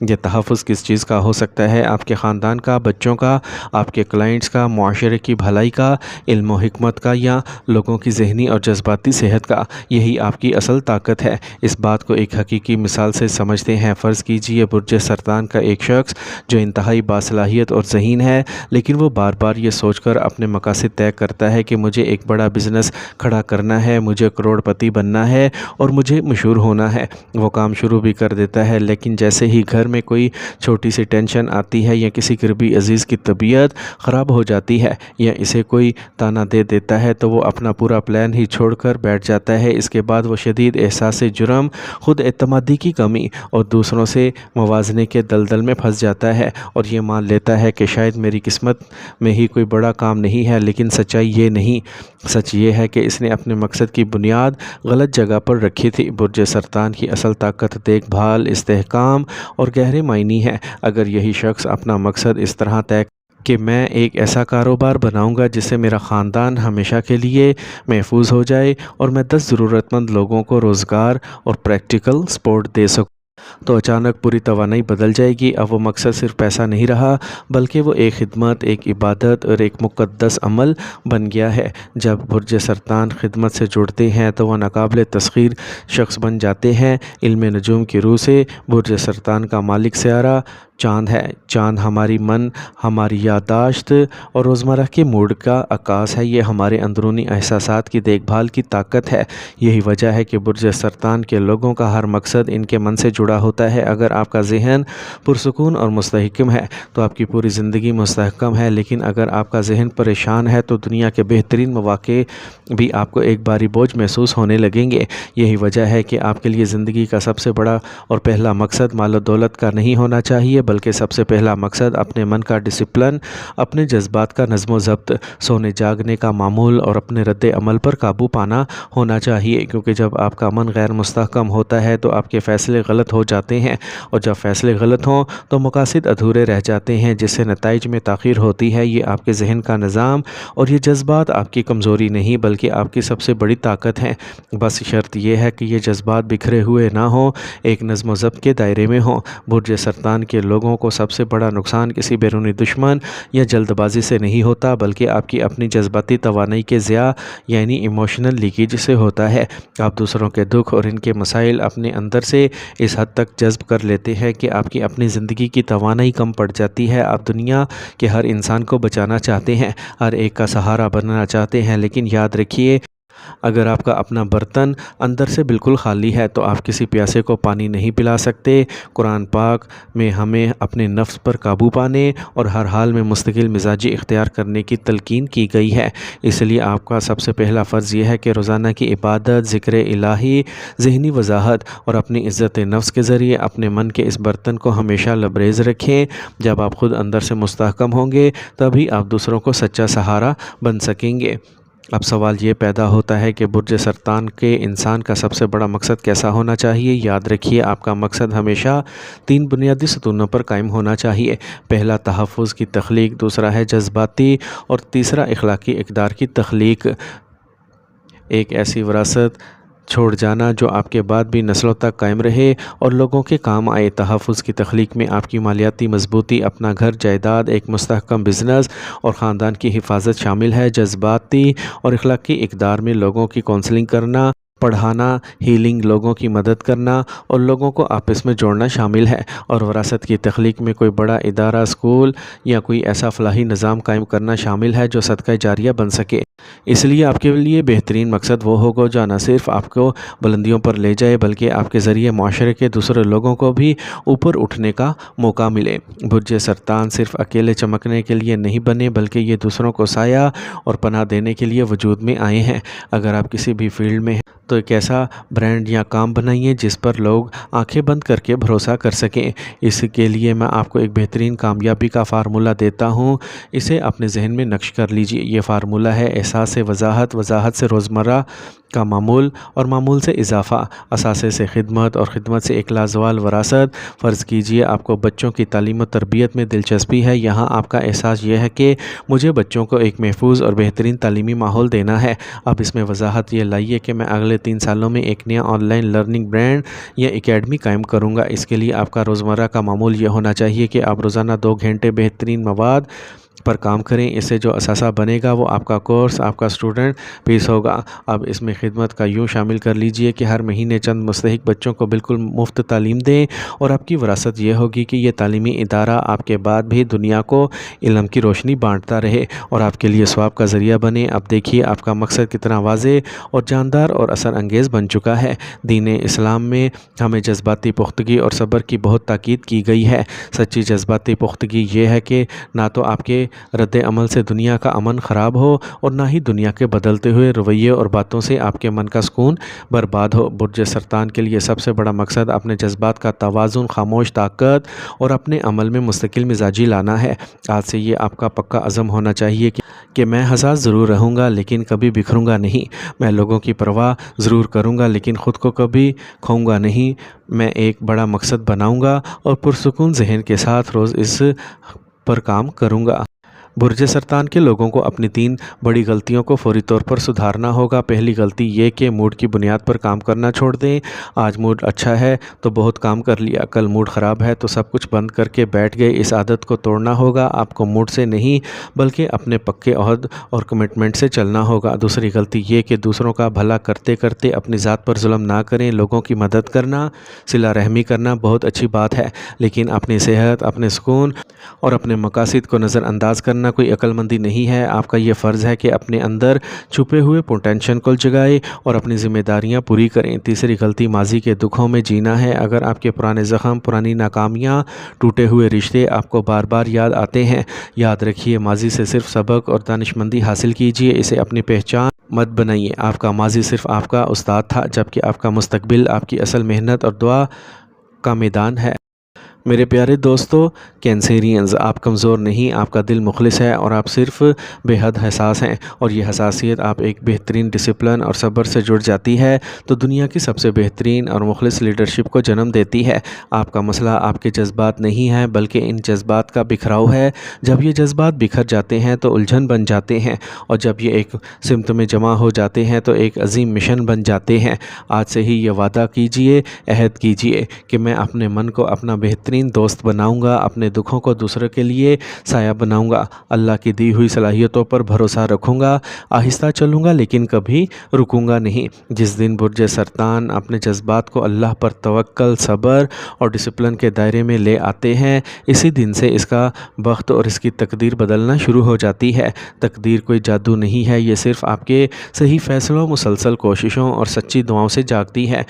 یہ تحفظ کس چیز کا ہو سکتا ہے؟ آپ کے خاندان کا، بچوں کا، آپ کے کلائنٹس کا، معاشرے کی بھلائی کا، علم و حکمت کا، یا لوگوں کی ذہنی اور جذباتی صحت کا۔ یہی آپ کی اصل طاقت ہے۔ اس بات کو ایک حقیقی مثال سے سمجھتے ہیں۔ فرض کیجئے برج سرطان کا ایک شخص جو انتہائی باصلاحیت اور ذہین ہے، لیکن وہ بار بار یہ سوچ کر اپنے مقاصد طے کرتا ہے کہ مجھے ایک بڑا بزنس کھڑا کرنا ہے، مجھے کروڑ پتی بننا ہے اور مجھے مشہور ہونا ہے۔ وہ کام شروع بھی کر دیتا ہے، لیکن جیسے ہی گھر میں کوئی چھوٹی سی ٹینشن آتی ہے یا کسی قریبی عزیز کی طبیعت خراب ہو جاتی ہے یا اسے کوئی تانا دے دیتا ہے تو وہ اپنا پورا پلان ہی چھوڑ کر بیٹھ جاتا ہے۔ اس کے بعد وہ شدید احساس جرم، خود اعتمادی کی کمی اور دوسروں سے موازنے کے دلدل میں پھنس جاتا ہے اور یہ مان لیتا ہے کہ شاید میری قسمت میں ہی کوئی بڑا کام نہیں ہے۔ لیکن سچائی یہ نہیں، سچ یہ ہے کہ اس نے اپنے مقصد کی بنیاد غلط جگہ پر رکھی تھی۔ برج سرطان کی اصل طاقت دیکھ بھال، استحکام اور گہرے معنی ہے۔ اگر یہی شخص اپنا مقصد اس طرح طے کہ میں ایک ایسا کاروبار بناؤں گا جس سے میرا خاندان ہمیشہ کے لیے محفوظ ہو جائے اور میں 10 ضرورت مند لوگوں کو روزگار اور پریکٹیکل سپورٹ دے سکوں، تو اچانک پوری توانائی بدل جائے گی۔ اب وہ مقصد صرف پیسہ نہیں رہا، بلکہ وہ ایک خدمت، ایک عبادت اور ایک مقدس عمل بن گیا ہے۔ جب برج سرطان خدمت سے جڑتے ہیں تو وہ ناقابل تسخیر شخص بن جاتے ہیں۔ علم نجوم کی روح سے برج سرطان کا مالک سیارہ چاند ہے۔ چاند ہماری یادداشت اور روزمرہ کے موڈ کا عکاس ہے۔ یہ ہمارے اندرونی احساسات کی دیکھ بھال کی طاقت ہے۔ یہی وجہ ہے کہ برج سرطان کے لوگوں کا ہر مقصد ان کے من سے جڑا ہوتا ہے۔ اگر آپ کا ذہن پرسکون اور مستحکم ہے تو آپ کی پوری زندگی مستحکم ہے، لیکن اگر آپ کا ذہن پریشان ہے تو دنیا کے بہترین مواقع بھی آپ کو ایک باری بوجھ محسوس ہونے لگیں گے۔ یہی وجہ ہے کہ آپ کے لیے زندگی کا سب سے بڑا اور پہلا مقصد مال و دولت کا نہیں ہونا چاہیے، بلکہ سب سے پہلا مقصد اپنے من کا ڈسپلن، اپنے جذبات کا نظم و ضبط، سونے جاگنے کا معمول اور اپنے رد عمل پر قابو پانا ہونا چاہیے۔ کیونکہ جب آپ کا من غیر مستحکم ہوتا ہے تو آپ کے فیصلے غلط ہو جاتے ہیں، اور جب فیصلے غلط ہوں تو مقاصد ادھورے رہ جاتے ہیں، جس سے نتائج میں تاخیر ہوتی ہے۔ یہ آپ کے ذہن کا نظام اور یہ جذبات آپ کی کمزوری نہیں بلکہ آپ کی سب سے بڑی طاقت ہیں۔ بس شرط یہ ہے کہ یہ جذبات بکھرے ہوئے نہ ہوں، ایک نظم و ضبط کے دائرے میں ہوں۔ برج سرطان کے لوگوں کو سب سے بڑا نقصان کسی بیرونی دشمن یا جلد بازی سے نہیں ہوتا، بلکہ آپ کی اپنی جذباتی توانائی کے ضیاع یعنی ایموشنل لیکیج سے ہوتا ہے۔ آپ دوسروں کے دکھ اور ان کے مسائل اپنے اندر سے اس حد تک جذب کر لیتے ہیں کہ آپ کی اپنی زندگی کی توانائی کم پڑ جاتی ہے۔ آپ دنیا کے ہر انسان کو بچانا چاہتے ہیں، ہر ایک کا سہارا بننا چاہتے ہیں، لیکن یاد رکھیے، اگر آپ کا اپنا برتن اندر سے بالکل خالی ہے تو آپ کسی پیاسے کو پانی نہیں پلا سکتے۔ قرآن پاک میں ہمیں اپنے نفس پر قابو پانے اور ہر حال میں مستقل مزاجی اختیار کرنے کی تلقین کی گئی ہے۔ اس لیے آپ کا سب سے پہلا فرض یہ ہے کہ روزانہ کی عبادت، ذکر الہی، ذہنی وضاحت اور اپنی عزت نفس کے ذریعے اپنے من کے اس برتن کو ہمیشہ لبریز رکھیں۔ جب آپ خود اندر سے مستحکم ہوں گے تبھی آپ دوسروں کو سچا سہارا بن سکیں گے۔ اب سوال یہ پیدا ہوتا ہے کہ برج سرطان کے انسان کا سب سے بڑا مقصد کیسا ہونا چاہیے؟ یاد رکھیے، آپ کا مقصد ہمیشہ 3 بنیادی ستونوں پر قائم ہونا چاہیے۔ پہلا تحفظ کی تخلیق، دوسرا ہے جذباتی اور تیسرا اخلاقی اقدار کی تخلیق۔ ایک ایسی وراثت چھوڑ جانا جو آپ کے بعد بھی نسلوں تک قائم رہے اور لوگوں کے کام آئے۔ تحفظ کی تخلیق میں آپ کی مالیاتی مضبوطی، اپنا گھر، جائیداد، ایک مستحکم بزنس اور خاندان کی حفاظت شامل ہے۔ جذباتی اور اخلاقی اقدار میں لوگوں کی کونسلنگ کرنا، پڑھانا، ہیلنگ، لوگوں کی مدد کرنا اور لوگوں کو آپس میں جوڑنا شامل ہے۔ اور وراثت کی تخلیق میں کوئی بڑا ادارہ، اسکول یا کوئی ایسا فلاحی نظام قائم کرنا شامل ہے جو صدقہ جاریہ بن سکے۔ اس لیے آپ کے لیے بہترین مقصد وہ ہوگا جو نہ صرف آپ کو بلندیوں پر لے جائے بلکہ آپ کے ذریعے معاشرے کے دوسرے لوگوں کو بھی اوپر اٹھنے کا موقع ملے۔ برج سرطان صرف اکیلے چمکنے کے لیے نہیں بنے بلکہ یہ دوسروں کو سایہ اور پناہ دینے کے لیے وجود میں آئے ہیں۔ اگر آپ کسی بھی فیلڈ میں ہیں تو ایک ایسا برانڈ یا کام بنائیے جس پر لوگ آنکھیں بند کر کے بھروسہ کر سکیں۔ اس کے لیے میں آپ کو ایک بہترین کامیابی کا فارمولہ دیتا ہوں، اسے اپنے ذہن میں نقش کر لیجئے۔ یہ فارمولہ ہے: احساس سے وضاحت، وضاحت سے روزمرہ کا معمول اور معمول سے اضافہ، اثاثے سے خدمت اور خدمت سے ایک لازوال وراثت۔ فرض کیجئے آپ کو بچوں کی تعلیم و تربیت میں دلچسپی ہے۔ یہاں آپ کا احساس یہ ہے کہ مجھے بچوں کو ایک محفوظ اور بہترین تعلیمی ماحول دینا ہے۔ اب اس میں وضاحت یہ لائیے کہ میں اگلے اگلے 3 سالوں میں ایک نیا آن لائن لرننگ برانڈ یا اکیڈمی قائم کروں گا۔ اس کے لیے آپ کا روزمرہ کا معمول یہ ہونا چاہیے کہ آپ روزانہ 2 گھنٹے بہترین مواد پر کام کریں۔ اس سے جو اثاثہ بنے گا وہ آپ کا کورس، آپ کا اسٹوڈنٹ فیس ہوگا۔ اب اس میں خدمت کا یوں شامل کر لیجئے کہ ہر مہینے چند مستحق بچوں کو بالکل مفت تعلیم دیں، اور آپ کی وراثت یہ ہوگی کہ یہ تعلیمی ادارہ آپ کے بعد بھی دنیا کو علم کی روشنی بانٹتا رہے اور آپ کے لیے ثواب کا ذریعہ بنے۔ اب دیکھیے آپ کا مقصد کتنا واضح اور جاندار اور اثر انگیز بن چکا ہے۔ دین اسلام میں ہمیں جذباتی پختگی اور صبر کی بہت تاکید کی گئی ہے۔ سچی جذباتی پختگی یہ ہے کہ نہ تو آپ کے رد عمل سے دنیا کا امن خراب ہو اور نہ ہی دنیا کے بدلتے ہوئے رویے اور باتوں سے آپ کے من کا سکون برباد ہو۔ برج سرطان کے لیے سب سے بڑا مقصد اپنے جذبات کا توازن، خاموش طاقت اور اپنے عمل میں مستقل مزاجی لانا ہے۔ آج سے یہ آپ کا پکا عزم ہونا چاہیے کہ میں حساس ضرور رہوں گا لیکن کبھی بکھروں گا نہیں۔ میں لوگوں کی پرواہ ضرور کروں گا لیکن خود کو کبھی کھوؤں گا نہیں۔ میں ایک بڑا مقصد بناؤں گا اور پرسکون ذہن کے ساتھ روز اس پر کام کروں گا۔ برج سرطان کے لوگوں کو اپنی 3 بڑی غلطیوں کو فوری طور پر سدھارنا ہوگا۔ پہلی غلطی یہ کہ موڈ کی بنیاد پر کام کرنا چھوڑ دیں۔ آج موڈ اچھا ہے تو بہت کام کر لیا، کل موڈ خراب ہے تو سب کچھ بند کر کے بیٹھ گئے۔ اس عادت کو توڑنا ہوگا۔ آپ کو موڈ سے نہیں بلکہ اپنے پکے عہد اور کمٹمنٹ سے چلنا ہوگا۔ دوسری غلطی یہ کہ دوسروں کا بھلا کرتے کرتے اپنی ذات پر ظلم نہ کریں۔ لوگوں کی مدد کرنا، صلہ رحمی کرنا بہت اچھی بات ہے، لیکن اپنی صحت، اپنے سکون اور اپنے مقاصد کو نظر انداز کرنا کوئی عقل مندی نہیں ہے۔ آپ کا یہ فرض ہے کہ اپنے اندر چھپے ہوئے پوٹینشل کو جگائیں اور اپنی ذمہ داریاں پوری کریں۔ تیسری غلطی ماضی کے دکھوں میں جینا ہے۔ اگر آپ کے پرانے زخم، پرانی ناکامیاں، ٹوٹے ہوئے رشتے آپ کو بار بار یاد آتے ہیں، یاد رکھیے ماضی سے صرف سبق اور دانشمندی حاصل کیجیے، اسے اپنی پہچان مت بنائیے۔ آپ کا ماضی صرف آپ کا استاد تھا، جبکہ آپ کا مستقبل آپ کی اصل محنت اور دعا کا میدان ہے۔ میرے پیارے دوستو کینسیرینز، آپ کمزور نہیں، آپ کا دل مخلص ہے اور آپ صرف بے حد حساس ہیں، اور یہ حساسیت آپ ایک بہترین ڈسپلن اور صبر سے جڑ جاتی ہے تو دنیا کی سب سے بہترین اور مخلص لیڈرشپ کو جنم دیتی ہے۔ آپ کا مسئلہ آپ کے جذبات نہیں ہے بلکہ ان جذبات کا بکھراؤ ہے۔ جب یہ جذبات بکھر جاتے ہیں تو الجھن بن جاتے ہیں، اور جب یہ ایک سمت میں جمع ہو جاتے ہیں تو ایک عظیم مشن بن جاتے ہیں۔ آج سے ہی یہ وعدہ کیجئے، عہد کیجئے کہ میں اپنے من کو اپنا بہترین دوست بناؤں گا، اپنے دکھوں کو دوسروں کے لیے سایہ بناؤں گا، اللہ کی دی ہوئی صلاحیتوں پر بھروسہ رکھوں گا، آہستہ چلوں گا لیکن کبھی رکوں گا نہیں۔ جس دن برج سرطان اپنے جذبات کو اللہ پر توکل، صبر اور ڈسپلن کے دائرے میں لے آتے ہیں، اسی دن سے اس کا بخت اور اس کی تقدیر بدلنا شروع ہو جاتی ہے۔ تقدیر کوئی جادو نہیں ہے، یہ صرف آپ کے صحیح فیصلوں، مسلسل کوششوں اور سچی دعاؤں سے جاگتی ہے۔